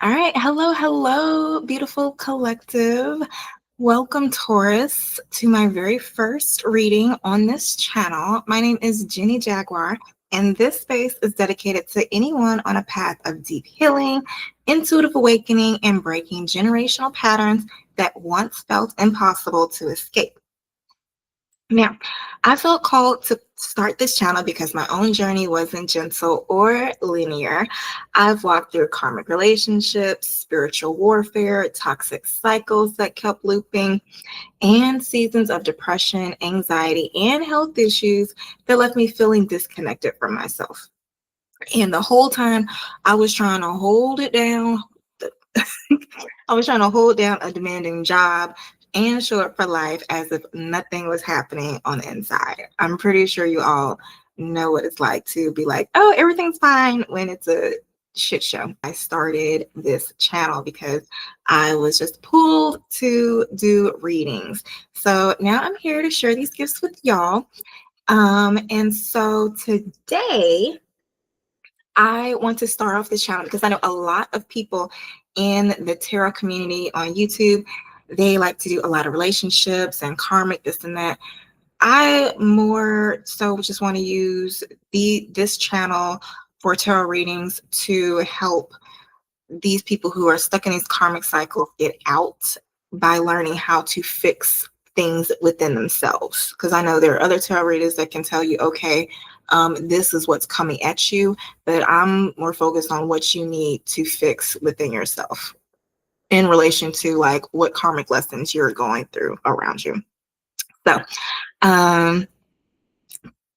All right. Hello, beautiful collective. Welcome, Taurus, to my very first reading on this channel. My name is Jenny Jaguar, and this space is dedicated to anyone on a path of deep healing, intuitive awakening, and breaking generational patterns that once felt impossible to escape. Now, I felt called to start this channel because my own journey wasn't gentle or linear. I've walked through karmic relationships, spiritual warfare, toxic cycles that kept looping, and seasons of depression, anxiety, and health issues that left me feeling disconnected from myself. And the whole time, I was trying to hold it down. I was trying to hold down a demanding job and show up for life as if nothing was happening on the inside. I'm pretty sure you all know what it's like to be like, oh, everything's fine when it's a shit show. I started this channel because I was just pulled to do readings. So now I'm here to share these gifts with y'all. And so today, I want to start off this channel because I know a lot of people in the tarot community on YouTube, they like to do a lot of relationships and karmic, this and that. I more so just want to use this channel for tarot readings to help these people who are stuck in these karmic cycles get out by learning how to fix things within themselves. Because I know there are other tarot readers that can tell you, okay, this is what's coming at you, but I'm more focused on what you need to fix within yourself in relation to like what karmic lessons you're going through around you. So, um,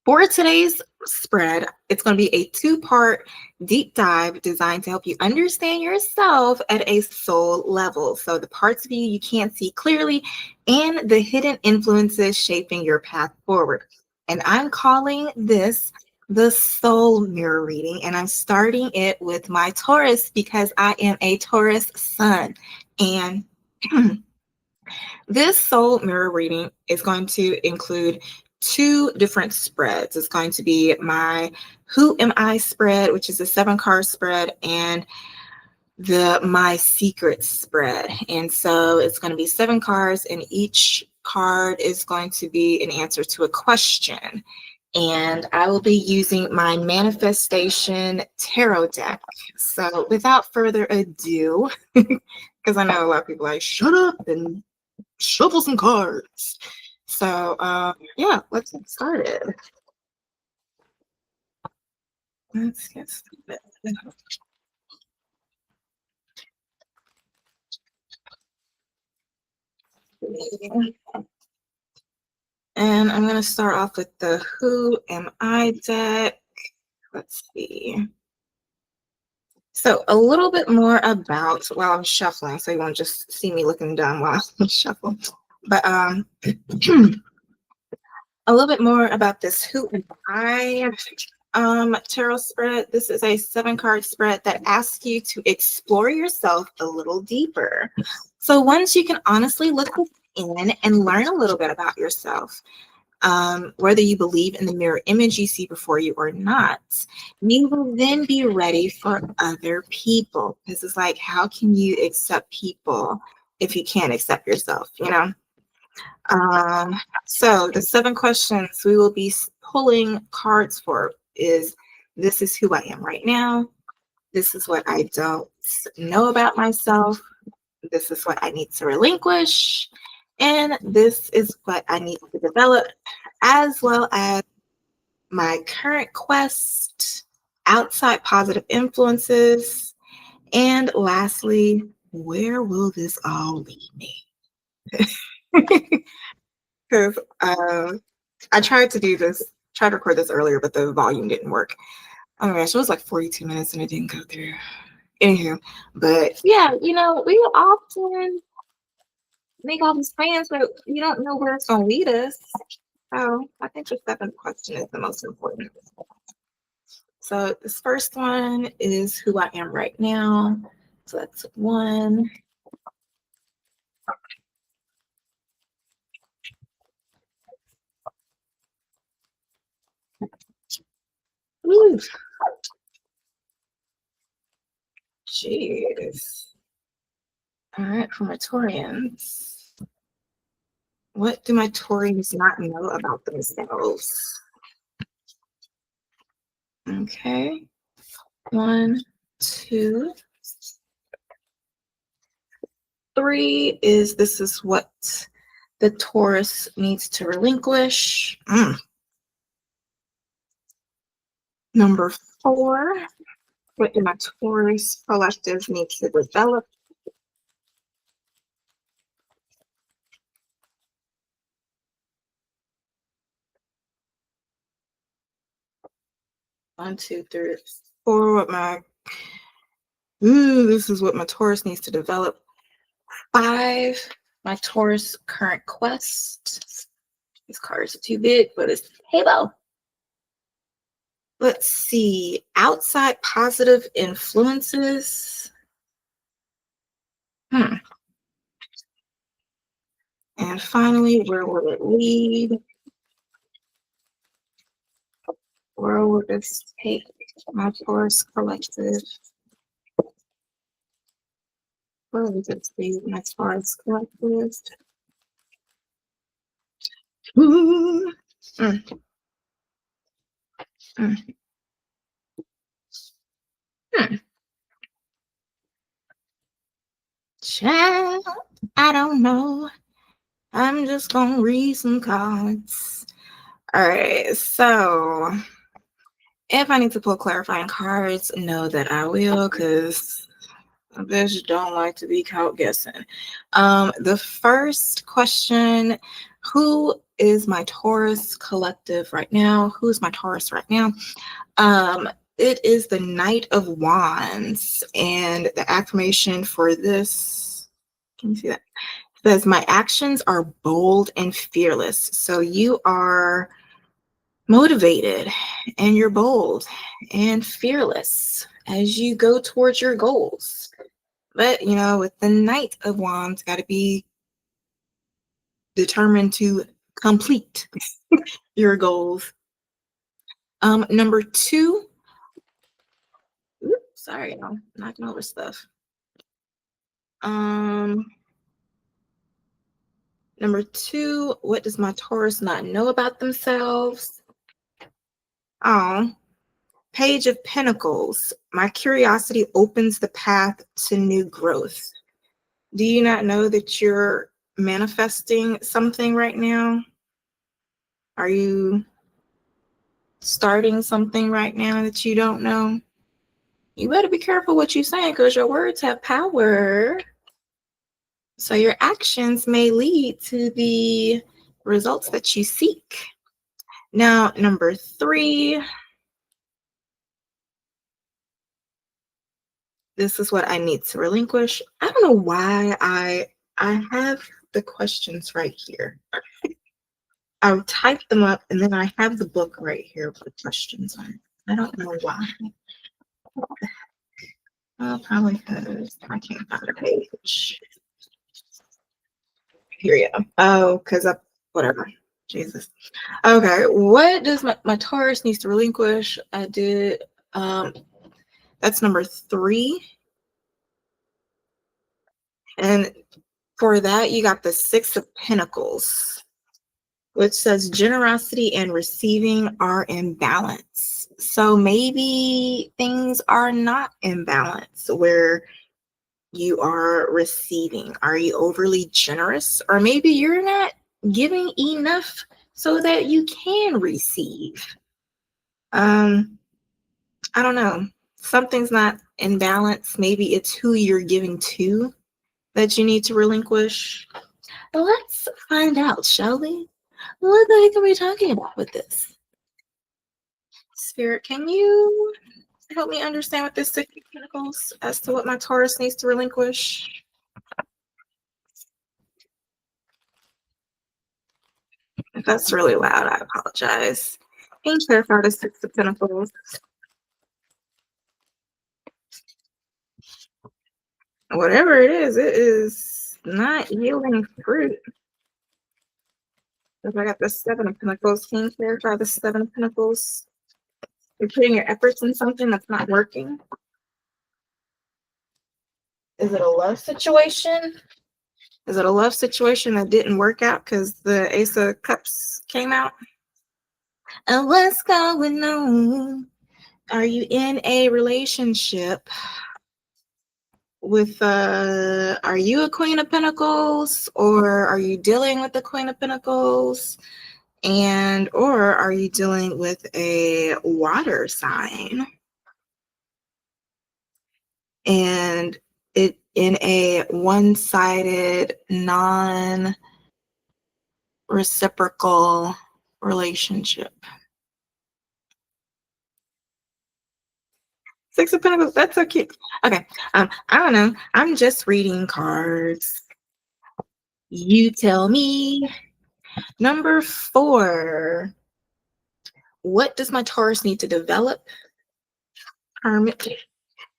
for today's spread, it's going to be a two-part deep dive designed to help you understand yourself at a soul level. So the parts of you can't see clearly and the hidden influences shaping your path forward. And I'm calling this the soul mirror reading. And I'm starting it with my Taurus because I am a Taurus sun. And this soul mirror reading is going to include two different spreads. It's going to be my Who Am I spread, which is a 7-card spread, and the My Secret spread. And so it's going to be 7 cards, and each card is going to be an answer to a question. And I will be using my manifestation tarot deck. So without further ado, because I know a lot of people are like, shut up and shuffle some cards. So yeah, let's get started. Let's get started. And I'm going to start off with the Who Am I deck. Let's see. So a little bit more about while I'm shuffling, so you won't just see me looking dumb while I shuffle. But a little bit more about this Who Am I tarot spread. This is a 7-card spread that asks you to explore yourself a little deeper. So once you can honestly look within and learn a little bit about yourself, whether you believe in the mirror image you see before you or not, you will then be ready for other people. This is like, how can you accept people if you can't accept yourself, you know? So the 7 questions we will be pulling cards for is, this is who I am right now. This is what I don't know about myself. This is what I need to relinquish. And this is what I need to develop, as well as my current quest, outside positive influences, and lastly, where will this all lead me? Because I tried to record this earlier, but the volume didn't work. Oh my gosh, it was like 42 minutes and it didn't go through. Anywho, but yeah, you know, we often make all these plans, but you don't know where it's going to lead us. So I think the 7th question is the most important. So this first one is who I am right now. So that's 1. Ooh, Jeez. All right, for my Taurians. What do my Taurians not know about themselves? Okay. 1, 2, 3 is this is what the Taurus needs to relinquish. Number 4, what do my Taurus collective need to develop? One, two, three, 4. What my this is what my Taurus needs to develop. 5, my Taurus current quest. These cards are too big, but it's Halo. Let's see. Outside positive influences. And finally, where will it lead? Where will this take my Taurus collective? Where will this lead my Taurus collective? Mm. Child, I don't know. I'm just gonna read some cards. All right, so if I need to pull clarifying cards, know that I will, because I just don't like to be caught guessing. The first question, who is my Taurus collective right now? Who's my Taurus right now? It is the Knight of Wands, and the affirmation for this, can you see that? It says, my actions are bold and fearless. So you are motivated and you're bold and fearless as you go towards your goals. But, with the Knight of Wands, got to be determined to complete your goals. Number 2, sorry, I'm knocking over stuff. Number 2, what does my Taurus not know about themselves? Page of Pentacles. My curiosity opens the path to new growth. Do you not know that you're manifesting something right now? Are you starting something right now that you don't know? You better be careful what you're saying, because your words have power. So your actions may lead to the results that you seek. Now, number 3. This is what I need to relinquish. I don't know why I have the questions right here. I'll type them up, and then I have the book right here with the questions on it. I don't know why. Probably because I can't find a page. Here we go. Oh, because whatever. Jesus. Okay, what does my Taurus needs to relinquish? I did, that's number 3. And for that, you got the 6 of Pentacles, which says generosity and receiving are in balance. So maybe things are not in balance where you are receiving. Are you overly generous? Or maybe you're not giving enough so that you can receive. I don't know. Something's not in balance. Maybe it's who you're giving to that you need to relinquish. Let's find out, shall we? What the heck are we talking about with this? Spirit, can you help me understand with this 6 of Pentacles as to what my Taurus needs to relinquish? If that's really loud, I apologize. Can you clarify the 6 of Pentacles? Whatever it is not yielding fruit. If I got the 7 of Pentacles, can you clarify the 7 of Pentacles? You're putting your efforts in something that's not working. Is it a love situation? Is it a love situation that didn't work out because the Ace of Cups came out? And what's going on? Are you in a relationship with are you a Queen of Pentacles, or are you dealing with the Queen of Pentacles? And or are you dealing with a water sign? And it in a one-sided, non-reciprocal relationship. Six of Pentacles, that's so cute. Okay, I don't know. I'm just reading cards. You tell me. Number 4. What does my Taurus need to develop? Karmic.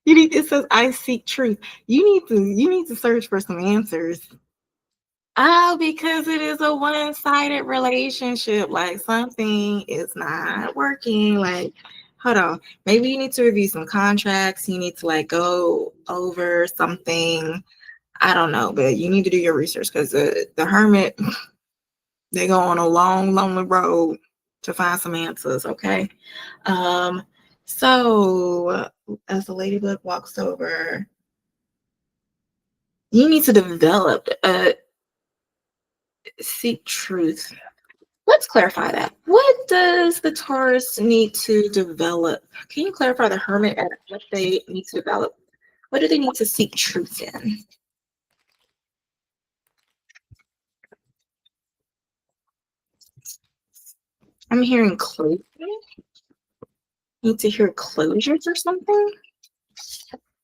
It says I seek truth. You need to search for some answers. Oh, because it is a one-sided relationship. Like something is not working. Like, hold on. Maybe you need to review some contracts. You need to like go over something. I don't know, but you need to do your research because the hermit, they go on a long, lonely road to find some answers. Okay. So as the ladybug walks over, you need to develop seek truth. Let's clarify that. What does the Taurus need to develop? Can you clarify the hermit and what they need to develop? What do they need to seek truth in? I'm hearing closure. Need to hear closures or something?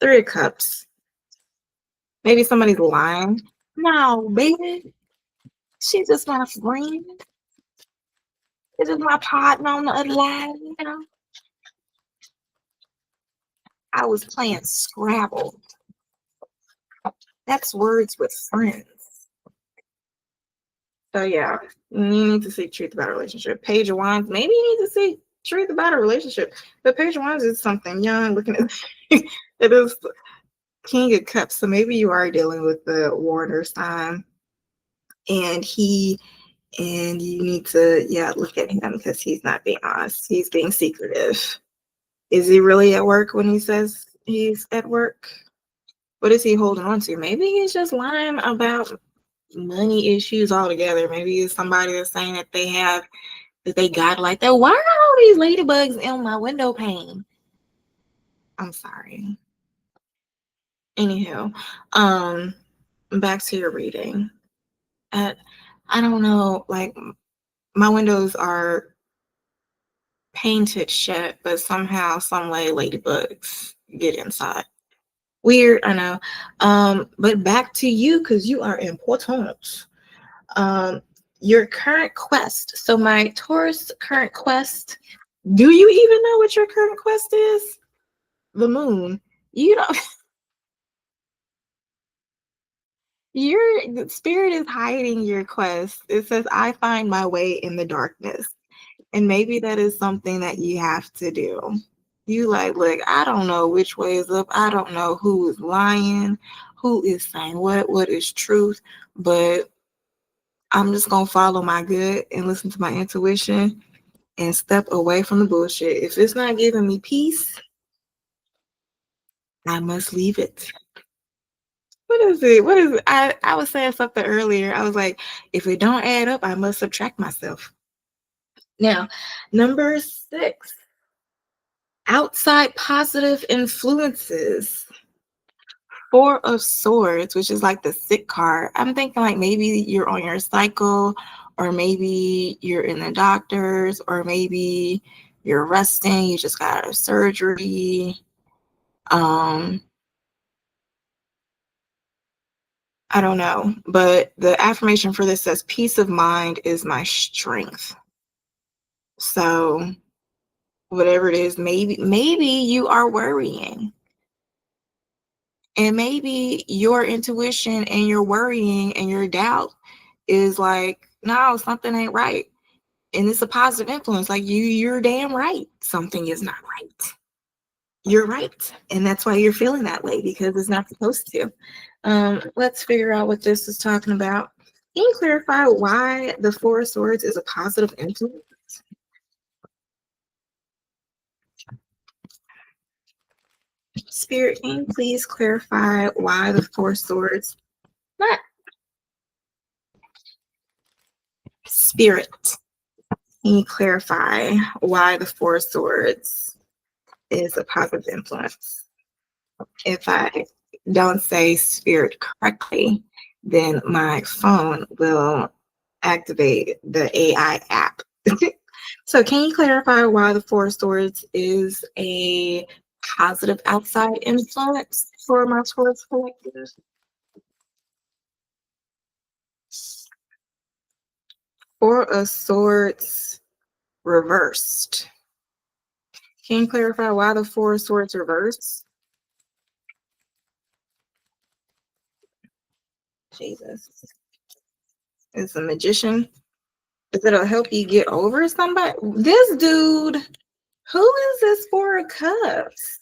3 of Cups. Maybe somebody's lying. No, baby. She's just my friend. This is my partner on the other line, you know. I was playing Scrabble. That's words with friends. So yeah, you need to seek truth about a relationship. Page of Wands, maybe you need to seek truth about a relationship. But Page of Wands is something young, looking at it is King of Cups. So maybe you are dealing with the water sign, and you need to look at him because he's not being honest. He's being secretive. Is he really at work when he says he's at work? What is he holding on to? Maybe he's just lying about money issues altogether. Maybe it's somebody that's saying that they got like that. Why are all these ladybugs in my window pane? I'm sorry. Anywho, back to your reading. I don't know, like my windows are painted shut, but somehow, some way, ladybugs get inside. Weird, I know. But back to you because you are important. Your current quest. So my Taurus current quest. Do you even know what your current quest is? The moon. You don't. The spirit is hiding your quest. It says, "I find my way in the darkness," and maybe that is something that you have to do. You like, look, I don't know which way is up. I don't know who is lying, who is saying what is truth, but I'm just gonna follow my gut and listen to my intuition and step away from the bullshit. If it's not giving me peace, I must leave it. What is it? What is it? I was saying something earlier. I was like, if it don't add up, I must subtract myself. Now, number 6, outside positive influences. 4 of Swords, which is like the sick card. I'm thinking like maybe you're on your cycle, or maybe you're in the doctor's, or maybe you're resting, you just got out of surgery. I don't know, but the affirmation for this says peace of mind is my strength. So whatever it is, maybe you are worrying, and maybe your intuition and your worrying and your doubt is like, no, something ain't right. And it's a positive influence. Like you're damn right. Something is not right. You're right. And that's why you're feeling that way, because it's not supposed to. Let's figure out what this is talking about. Can you clarify why the Four of Swords is a positive influence? Spirit, can you please clarify why the Four of Swords? Not Spirit. Can you clarify why the Four of Swords is a positive influence? If I don't say spirit correctly, then my phone will activate the AI app. So can you clarify why the Four of Swords is a positive outside influence for my Taurus collective? Four of Swords reversed. Can you clarify why the Four of Swords reversed? Jesus. It's a magician. Is it'll help you get over somebody? This dude, who is this Four of Cups?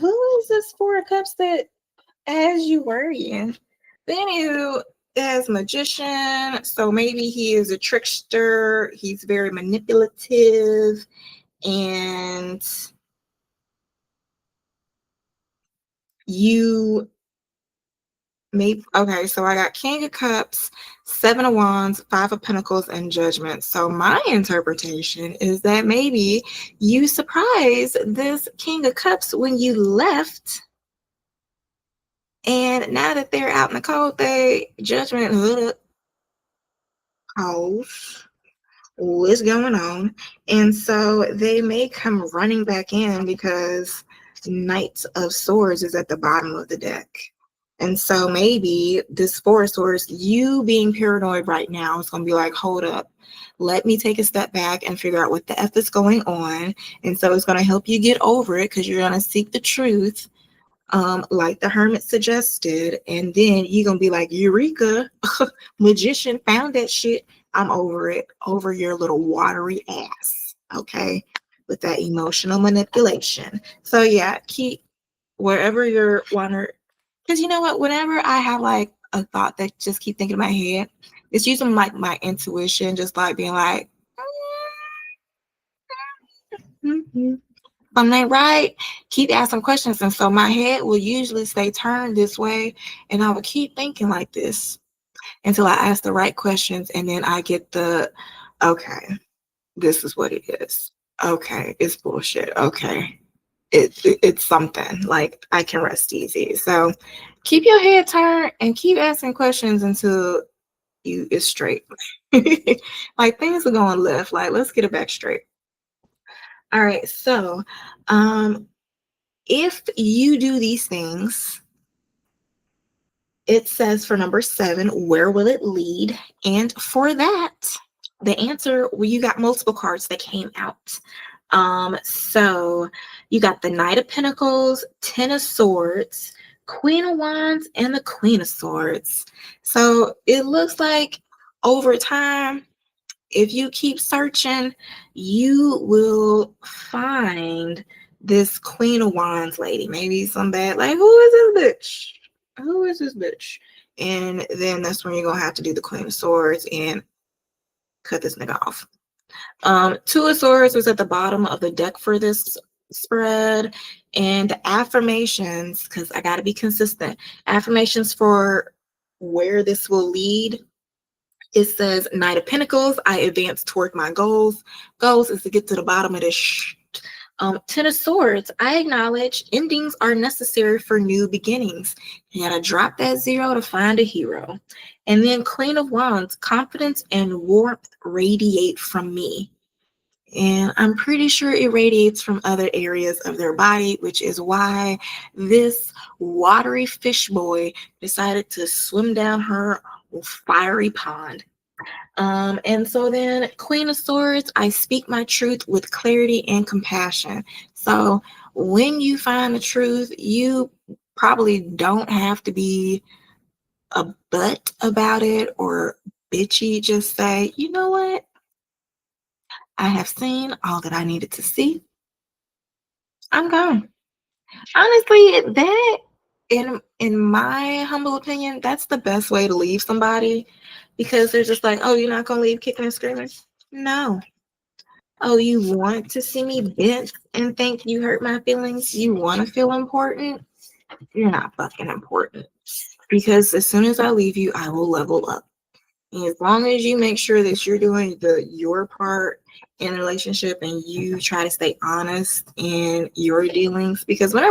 Who is this Four of Cups that has you worrying? Then you as magician, so maybe he is a trickster, he's very manipulative, and you maybe okay, so I got King of Cups, Seven of Wands, Five of Pentacles, and Judgment. So my interpretation is that maybe you surprised this King of Cups when you left. And now that they're out in the cold, they Judgment house. What's going on? And so they may come running back in because Knight of Swords is at the bottom of the deck. And so maybe this Four of Swords, you being paranoid right now, is going to be like, hold up, let me take a step back and figure out what the F is going on. And so it's going to help you get over it because you're going to seek the truth, like the Hermit suggested. And then you're going to be like, Eureka, magician found that shit. I'm over it, over your little watery ass. Okay. With that emotional manipulation. So yeah, keep wherever you're wondering. Because you know what? Whenever I have like a thought that just keep thinking in my head, it's usually like my intuition, just like being like, mm-hmm. I'm not right. Keep asking questions, and so my head will usually stay turned this way, and I will keep thinking like this until I ask the right questions, and then I get the, okay, this is what it is. Okay, it's bullshit. Okay, it's something like I can rest easy. So keep your head turned and keep asking questions until you is straight. Like things are going left. Like let's get it back straight. All right. So if you do these things, it says for number 7, where will it lead? And for that, the answer, well, you got multiple cards that came out. So you got the Knight of Pentacles, Ten of Swords, Queen of Wands, and the Queen of Swords. So it looks like over time, if you keep searching, you will find this Queen of Wands lady. Maybe some bad, like, who is this bitch? Who is this bitch? And then that's when you're gonna have to do the Queen of Swords and cut this nigga off. Two of Swords was at the bottom of the deck for this spread. And the affirmations, because I gotta be consistent, affirmations for where this will lead. It says Knight of Pentacles, I advance toward my goals. Goals is to get to the bottom of this. Ten of Swords, I acknowledge endings are necessary for new beginnings. You gotta drop that 0 to find a hero. And then Queen of Wands, confidence and warmth radiate from me. And I'm pretty sure it radiates from other areas of their body, which is why this watery fish boy decided to swim down her fiery pond. And so then Queen of Swords, I speak my truth with clarity and compassion. So when you find the truth, you probably don't have to be a butt about it or bitchy. Just say, you know what? I have seen all that I needed to see. I'm gone. Honestly, that in my humble opinion, that's the best way to leave somebody because they're just like, oh, you're not gonna leave kicking and screaming? No. Oh, you want to see me bent and think you hurt my feelings? You want to feel important? You're not fucking important. Because as soon as I leave you, I will level up. And as long as you make sure that you're doing your part in a relationship and you try to stay honest in your dealings, because from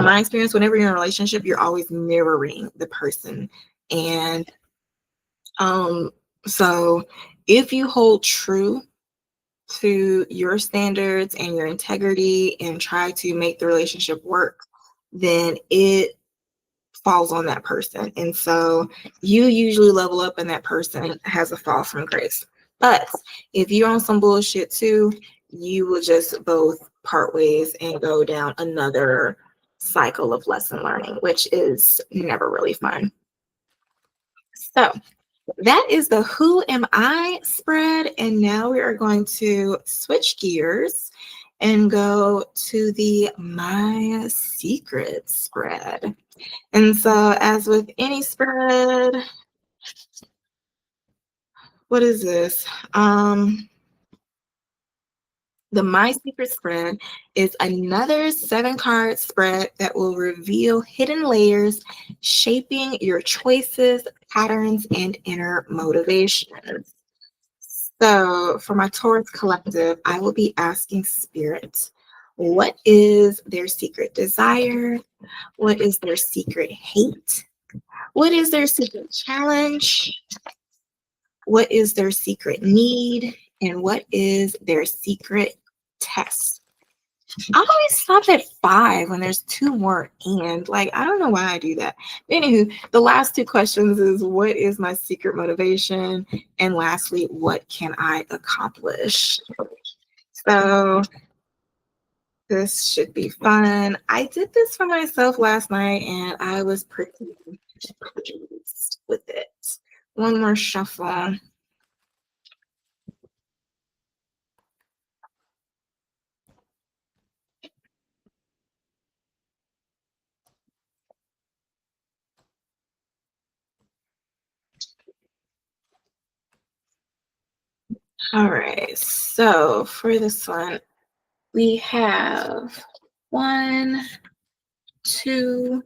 my experience, whenever you're in a relationship, you're always mirroring the person. And so if you hold true to your standards and your integrity and try to make the relationship work, then it falls on that person. And so you usually level up and that person has a fall from grace. But if you're on some bullshit too, you will just both part ways and go down another cycle of lesson learning, which is never really fun. So that is the Who Am I spread. And now we are going to switch gears and go to the My Secret spread. And so, as with any spread, what is this? The My Secret spread is another 7-card spread that will reveal hidden layers shaping your choices, patterns, and inner motivations. So, for my Taurus collective, I will be asking Spirit, what is their secret desire? What is their secret hate? What is their secret challenge? What is their secret need? And what is their secret test? I always stop at 5 when there's 2 more and. Like, I don't know why I do that. Anywho, the last 2 questions is what is my secret motivation? And lastly, what can I accomplish? So this should be fun. I did this for myself last night and I was pretty pleased with it. One more shuffle. All right, so for this one, we have 1, 2,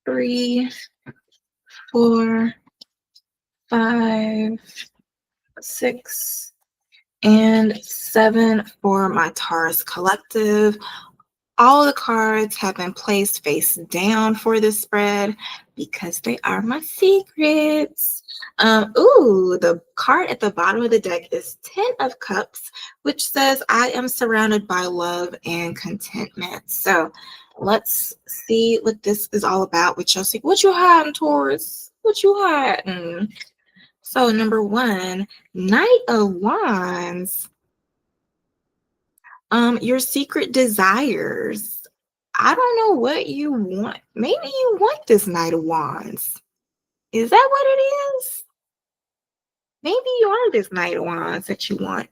3, 4, 5, 6, and 7 for my Taurus collective. All the cards have been placed face down for this spread because they are my secrets. The card at the bottom of the deck is 10 of Cups, which says, I am surrounded by love and contentment. So let's see what this is all about with Chelsea. What you hiding, Taurus? What you hiding? So number 1, Knight of Wands. Your secret desires. I don't know what you want. Maybe you want this Knight of Wands. Is that what it is? Maybe you are this Knight of Wands that you want.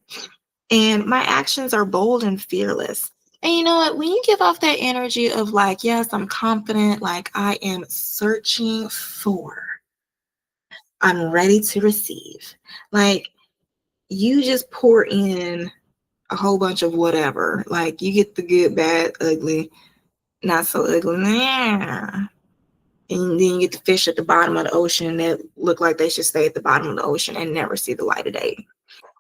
And my actions are bold and fearless. And you know what? When you give off that energy of like, yes, I'm confident, like I am searching for, I'm ready to receive. Like you just pour in a whole bunch of whatever. Like you get the good, bad, ugly, not so ugly. Yeah. And then you get the fish at the bottom of the ocean that look like they should stay at the bottom of the ocean and never see the light of day.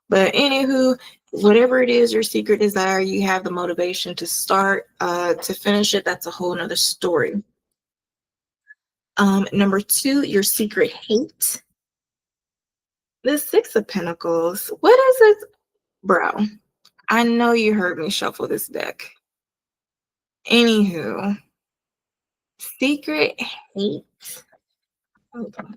But anywho, whatever it is, your secret desire, you have the motivation to start, to finish it. That's a whole nother story. Number 2, your secret hate. The 6 of Pentacles. What is it? Bro, I know you heard me shuffle this deck. Anywho, secret hate. Oh, God.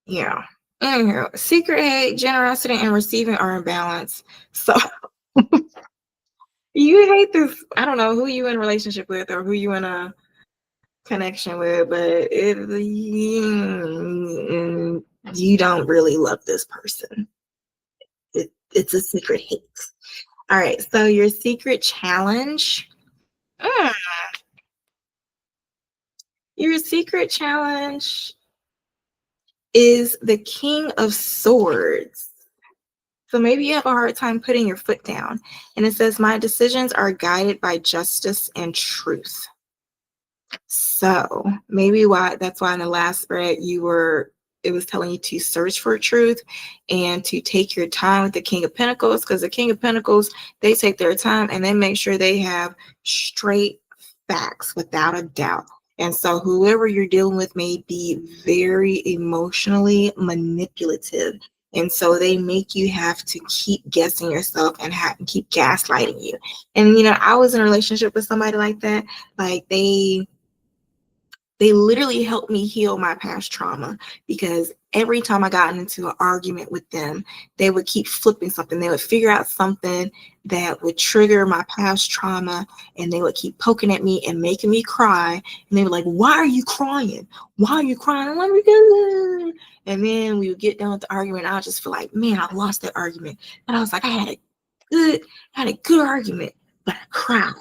Yeah. Anywho, secret hate, generosity, and receiving are in balance. So you hate this. I don't know who you in a relationship with or who you in a connection with, but you don't really love this person. It's a secret hate. All right, so your secret challenge. Mm, your secret challenge is the King of Swords. So maybe you have a hard time putting your foot down. And it says, my decisions are guided by justice and truth. So maybe that's why in the last spread it was telling you to search for truth and to take your time with the King of Pentacles, because the King of Pentacles, they take their time and they make sure they have straight facts without a doubt. And so whoever you're dealing with may be very emotionally manipulative. And so they make you have to keep guessing yourself and keep gaslighting you. And, I was in a relationship with somebody like that. Like they literally helped me heal my past trauma, because every time I got into an argument with them, they would keep flipping something. They would figure out something that would trigger my past trauma, and they would keep poking at me and making me cry. And they were like, why are you crying? Why are you crying? I'm like, because. And then we would get done with the argument. I just feel like, man, I lost that argument. And I was like, I had a good argument, but I cried.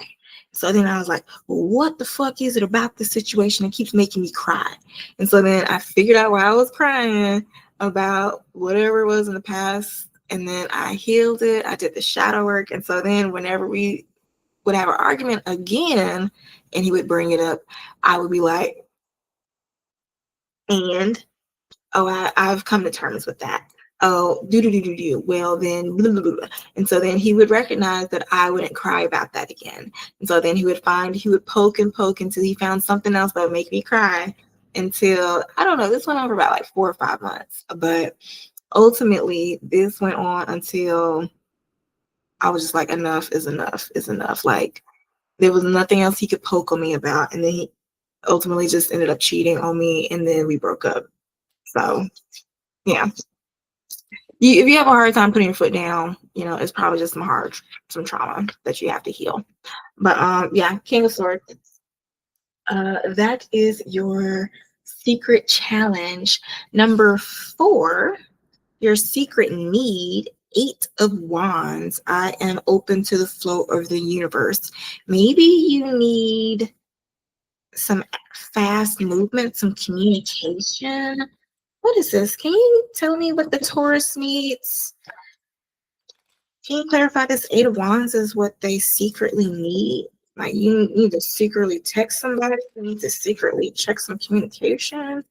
So then I was like, well, what the fuck is it about this situation that keeps making me cry? And so then I figured out why I was crying about whatever it was in the past. And then I healed it. I did the shadow work. And so then whenever we would have an argument again and he would bring it up, I would be like, I've come to terms with that. Oh, do. Well, then, blah, blah, blah. And so then he would recognize that I wouldn't cry about that again. And so then he would poke and poke until he found something else that would make me cry, until, I don't know, this went on for about like 4 or 5 months. But ultimately, this went on until I was just like, enough is enough is enough. Like, there was nothing else he could poke on me about. And then he ultimately just ended up cheating on me, and then we broke up. So, yeah. If you have a hard time putting your foot down, it's probably just some trauma that you have to heal. But yeah, King of Swords. That is your secret challenge. Number 4, your secret need, 8 of Wands. I am open to the flow of the universe. Maybe you need some fast movement, some communication. What is this? Can you tell me what the Taurus needs? Can you clarify this 8 of Wands is what they secretly need? Like, you need to secretly text somebody, you need to secretly check some communication.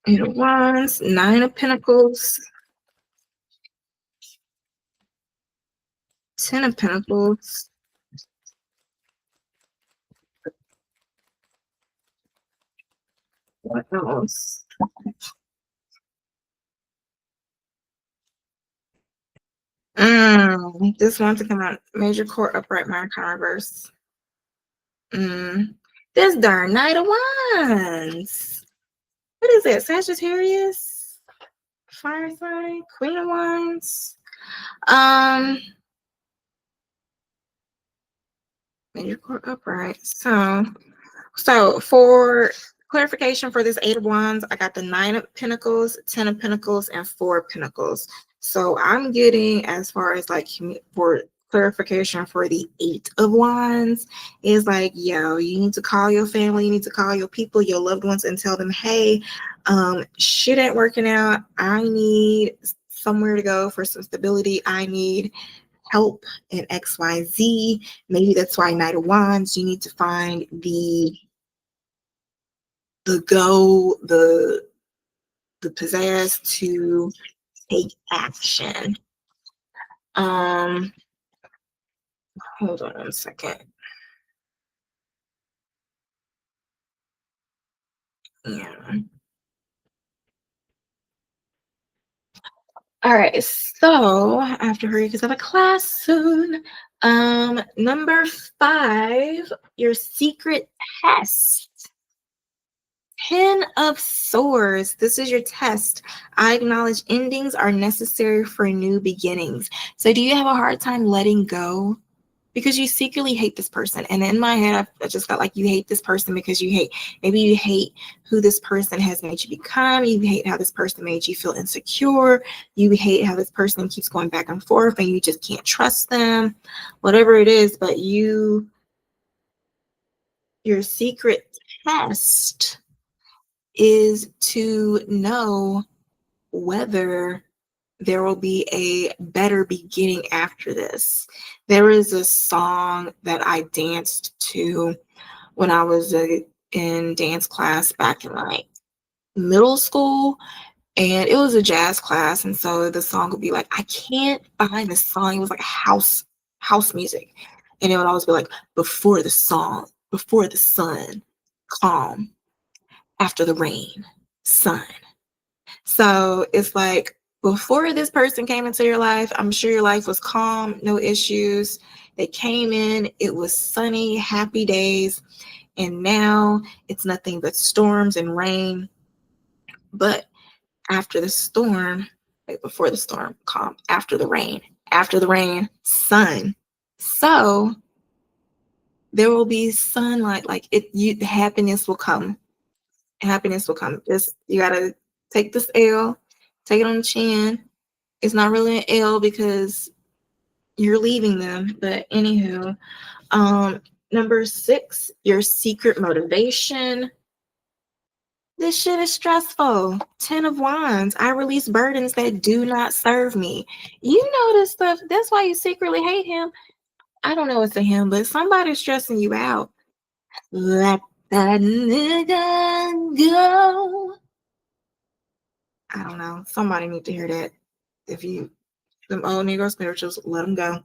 Eight of Wands, 9 of Pentacles, 10 of Pentacles. What else? This one to come out. Major Court upright, Mind Kind reverse. This darn Knight of Wands. What is it? Sagittarius? Fire sign? Queen of Wands? Major Court upright. So for clarification for this 8 of Wands, I got the 9 of Pentacles, 10 of Pentacles, and 4 of Pentacles. So I'm getting, as far as like for clarification for the 8 of Wands, is like, yo, you need to call your family, you need to call your people, your loved ones, and tell them, hey, shit ain't working out. I need somewhere to go for some stability. I need help in XYZ. Maybe that's why Knight of Wands, you need to find the pizzazz to take action. Hold on a second. Yeah. All right, so I have to hurry because I have a class soon. Number 5, your secret test. Ten of Swords. This is your test. I acknowledge endings are necessary for new beginnings. So do you have a hard time letting go? Because you secretly hate this person. And in my head, I just felt like you hate this person because maybe you hate who this person has made you become. You hate how this person made you feel insecure. You hate how this person keeps going back and forth and you just can't trust them, whatever it is. But your secret test is to know whether there will be a better beginning after this. There is a song that I danced to when I was in dance class back in like middle school, and it was a jazz class, and so the song would be like, I can't find the song. It was like house music, and it would always be like, before the sun, calm, after the rain, sun. So it's like, before this person came into your life, I'm sure your life was calm, no issues. They came in, it was sunny, happy days, and now it's nothing but storms and rain. But after the storm, before the storm, calm, after the rain, sun. So there will be sunlight, like happiness will come. Happiness will come. Just, you gotta take this L, take it on the chin. It's not really an L because you're leaving them. But anywho, number 6, your secret motivation. This shit is stressful. 10 of Wands. I release burdens that do not serve me. You know this stuff. That's why you secretly hate him. I don't know it's a him, but somebody's stressing you out. Let that nigga go. I don't know. Somebody need to hear that. If you, them old Negro spirituals, let them go.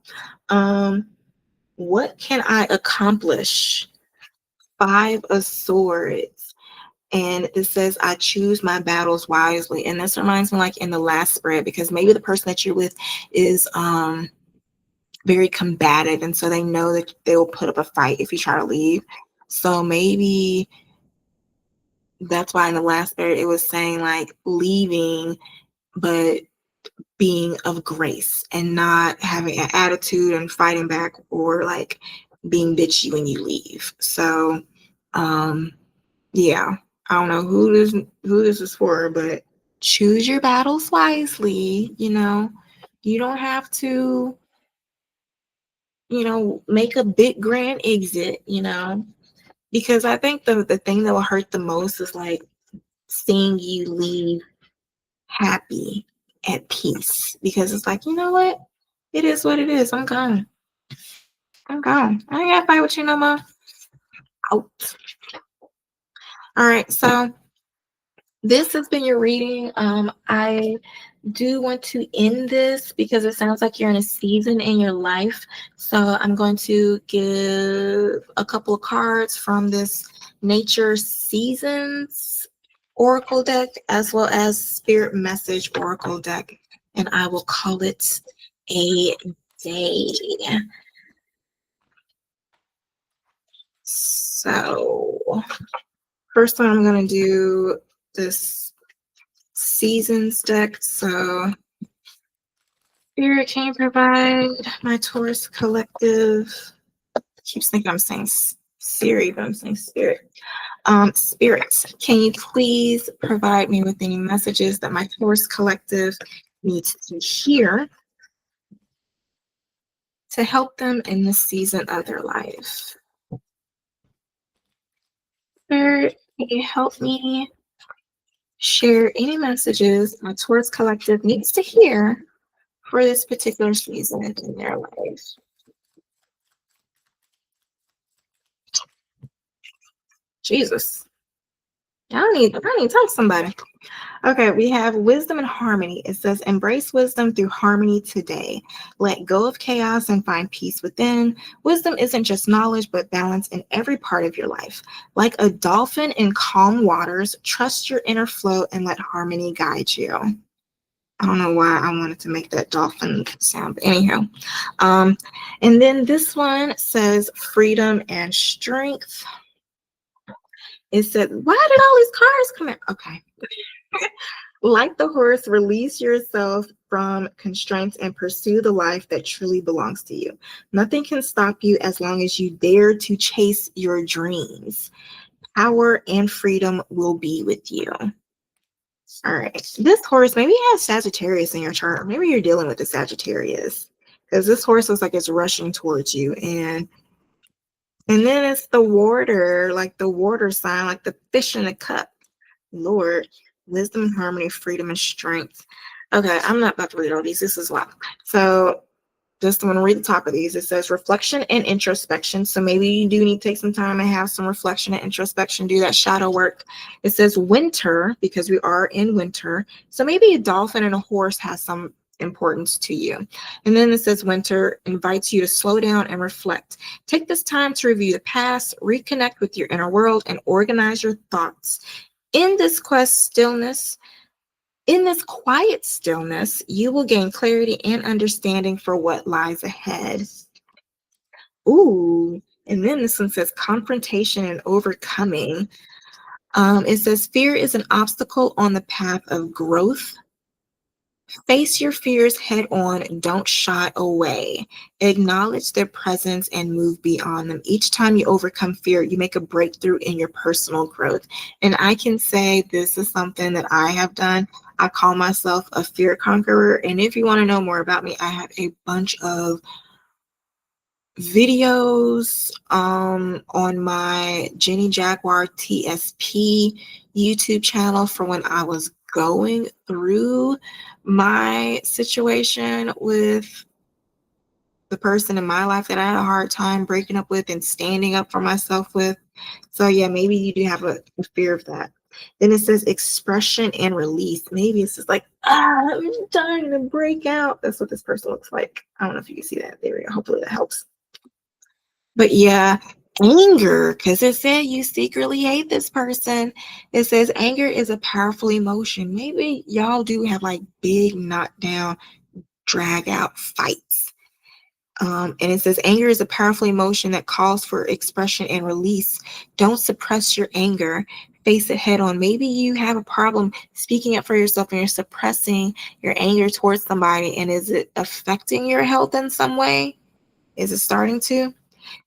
What can I accomplish? 5 of Swords. And it says, I choose my battles wisely. And this reminds me, like in the last spread, because maybe the person that you're with is very combative. And so they know that they will put up a fight if you try to leave. So maybe that's why in the last spread it was saying like leaving, but being of grace and not having an attitude and fighting back or like being bitchy when you leave. So yeah, I don't know who this is for, but choose your battles wisely. You don't have to, make a big grand exit, because I think the thing that will hurt the most is like seeing you leave happy, at peace, because it's like, you know what? It is what it is. I'm gone. I ain't gotta fight with you no more. Out. All right, so this has been your reading. I do want to end this because it sounds like you're in a season in your life. So I'm going to give a couple of cards from this Nature Seasons Oracle deck as well as Spirit Message Oracle deck, and I will call it a day. So first one, I'm going to do this Seasons deck. So Spirit, can you provide my Taurus collective? I keep thinking I'm saying Siri, but I'm saying Spirit. Spirit, can you please provide me with any messages that my Taurus collective needs to hear to help them in this season of their life? Spirit, can you help me share any messages my Taurus collective needs to hear for this particular season in their life? Jesus. I need to talk to somebody. Okay, we have wisdom and harmony. It says, embrace wisdom through harmony today. Let go of chaos and find peace within. Wisdom isn't just knowledge, but balance in every part of your life. Like a dolphin in calm waters, trust your inner flow and let harmony guide you. I don't know why I wanted to make that dolphin sound, but anyhow. And then this one says freedom and strength. It said, why did all these cars come in? Okay. Like the horse, release yourself from constraints and pursue the life that truly belongs to you. Nothing can stop you as long as you dare to chase your dreams. Power and freedom will be with you. All right. This horse, maybe you have Sagittarius in your chart. Maybe you're dealing with the Sagittarius because this horse looks like it's rushing towards you. And then it's the water, like the water sign, like the fish in a cup. Lord, wisdom, harmony, freedom, and strength. Okay, I'm not about to read all these. This is why. So just want to read the top of these. It says reflection and introspection. So maybe you do need to take some time and have some reflection and introspection, do that shadow work. It says winter, because we are in winter. So maybe a dolphin and a horse has some importance to you. And then it says winter invites you to slow down and reflect. Take this time to review the past, reconnect with your inner world, and organize your thoughts. In this quiet stillness, you will gain clarity and understanding for what lies ahead. Ooh, and then this one says confrontation and overcoming. It says fear is an obstacle on the path of growth. Face your fears head on, don't shy away. Acknowledge their presence and move beyond them. Each time you overcome fear, you make a breakthrough in your personal growth. And I can say this is something that I have done. I call myself a fear conqueror. And if you want to know more about me, I have a bunch of videos on my Jenny Jaguar TSP YouTube channel for when I was going through my situation with the person in my life that I had a hard time breaking up with and standing up for myself with. So yeah, maybe you do have a fear of that. Then it says expression and release. Maybe it's just like, I'm dying to break out. That's what this person looks like. I don't know if you can see that. There we go. Hopefully that helps. But yeah, anger, because it said you secretly hate this person. It says anger is a powerful emotion. Maybe y'all do have like big knockdown, drag out fights. And it says anger is a powerful emotion that calls for expression and release. Don't suppress your anger. Face it head on. Maybe you have a problem speaking up for yourself and you're suppressing your anger towards somebody. And is it affecting your health in some way? Is it starting to?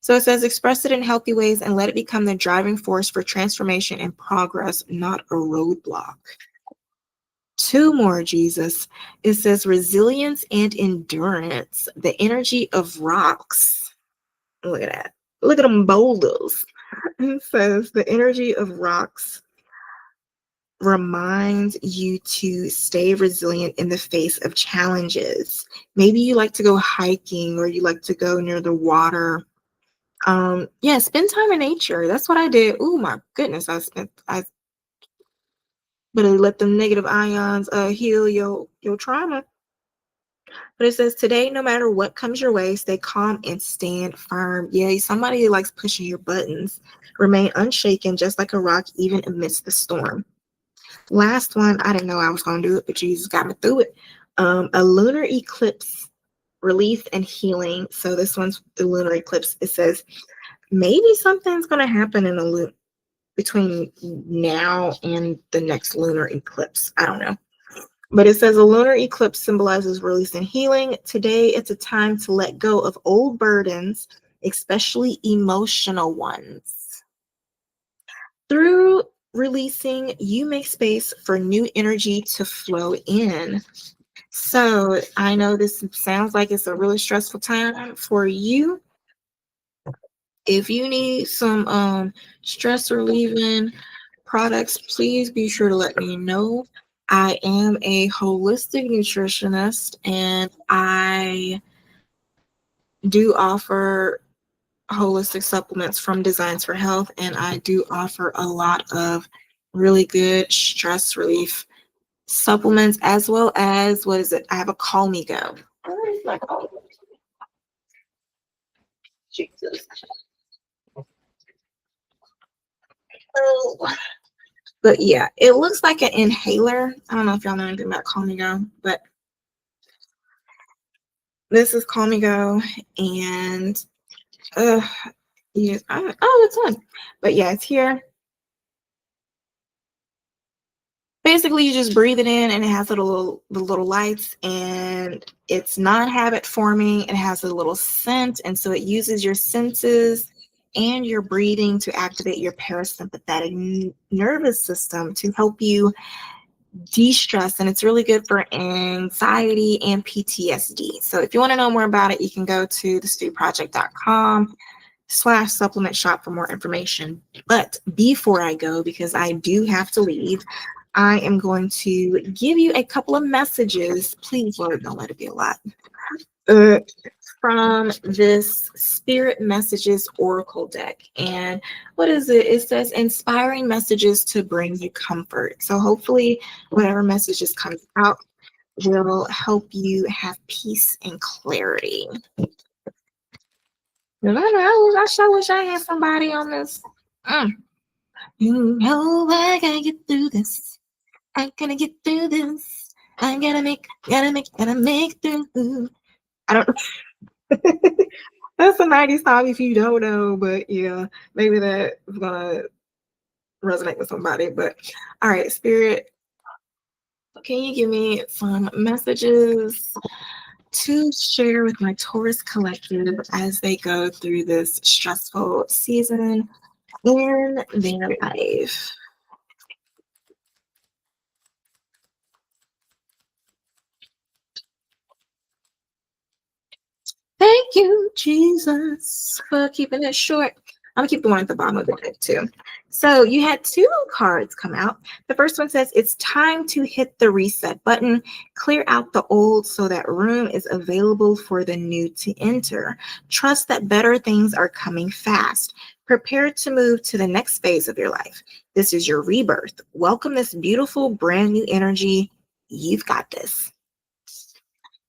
So it says express it in healthy ways and let it become the driving force for transformation and progress, not a roadblock. Two more, Jesus. It says resilience and endurance, the energy of rocks. Look at that. Look at them boulders. It says the energy of rocks reminds you to stay resilient in the face of challenges. Maybe you like to go hiking or you like to go near the water. Yeah, spend time in nature. That's what I did. Oh my goodness, I better let them negative ions heal your trauma. But it says today, no matter what comes your way, stay calm and stand firm. Yeah, somebody likes pushing your buttons. Remain unshaken, just like a rock, even amidst the storm. Last one, I didn't know I was going to do it, but Jesus got me through it. A lunar eclipse, release and healing. So this one's the lunar eclipse. It says maybe something's going to happen in the between now and the next lunar eclipse. I don't know. But it says a lunar eclipse symbolizes release and healing. Today, it's a time to let go of old burdens, especially emotional ones. Through releasing, you make space for new energy to flow in. So I know this sounds like it's a really stressful time for you. If you need some stress relieving products, please be sure to let me know. I am a holistic nutritionist and I do offer holistic supplements from Designs for Health, and I do offer a lot of really good stress relief supplements as well as what is it? I have a Call Me Go. Where is my Call Me Go? Jesus. Oh. But yeah, it looks like an inhaler. I don't know if y'all know anything about Call Me Go, but this is Call Me Go, and yes, oh, it's on. But yeah, it's here. basically you just breathe it in, and it has the little lights, and it's non-habit forming. It has a little scent, and so it uses your senses and your breathing to activate your parasympathetic nervous system to help you de-stress, and it's really good for anxiety and PTSD. So if you want to know more about it, you can go to thestudioproject.com/supplement shop for more information. But before I go, because I do have to leave, I am going to give you a couple of messages. Please, Lord, don't let it be a lot. Uh, from this Spirit Messages Oracle deck. And what is it? It says inspiring messages to bring you comfort. So hopefully, whatever messages comes out will help you have peace and clarity. I sure wish I had somebody on this. You know I gotta get through this. I'm gonna get through this. I gotta make through. I don't. That's a 90s song if you don't know, but yeah, maybe that is gonna resonate with somebody. But all right, Spirit, can you give me some messages to share with my Taurus collective as they go through this stressful season in their life? Thank you, Jesus, for keeping it short. I'm gonna keep the one at the bottom of the deck too. So you had two cards come out. The first one says it's time to hit the reset button, clear out the old so that room is available for the new to enter. Trust that better things are coming fast. Prepare to move to the next phase of your life. This is your rebirth. Welcome this beautiful brand new energy. You've got this.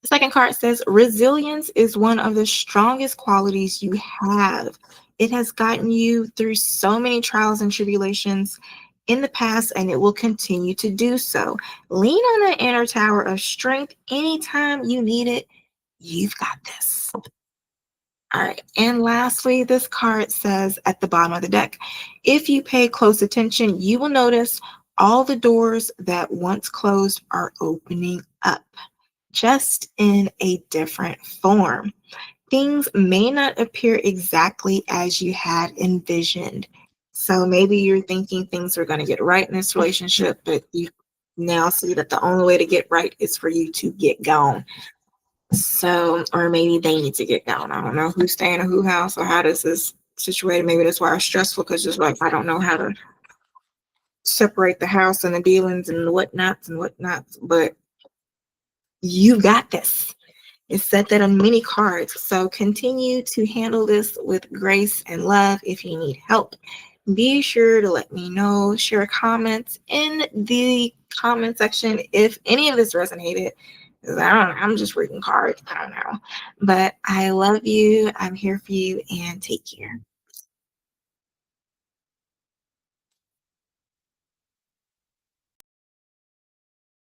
The second card says resilience is one of the strongest qualities you have. It has gotten you through so many trials and tribulations in the past, and it will continue to do so. Lean on the inner tower of strength anytime you need it. You've got this. All right. And lastly, this card says at the bottom of the deck, if you pay close attention, you will notice all the doors that once closed are opening up, just in a different form. Things may not appear exactly as you had envisioned. So maybe you're thinking things are going to get right in this relationship, but you now see that the only way to get right is for you to get gone. So, or maybe they need to get gone. I don't know who's staying in who house or how this is situated. Maybe that's why it's stressful, because just like I don't know how to separate the house and the dealings and the whatnots, but you got this. It's set that on many cards. So continue to handle this with grace and love. If you need help, be sure to let me know. Share comments in the comment section if any of this resonated. Because I don't know, I'm just reading cards. I don't know. But I love you. I'm here for you, and take care.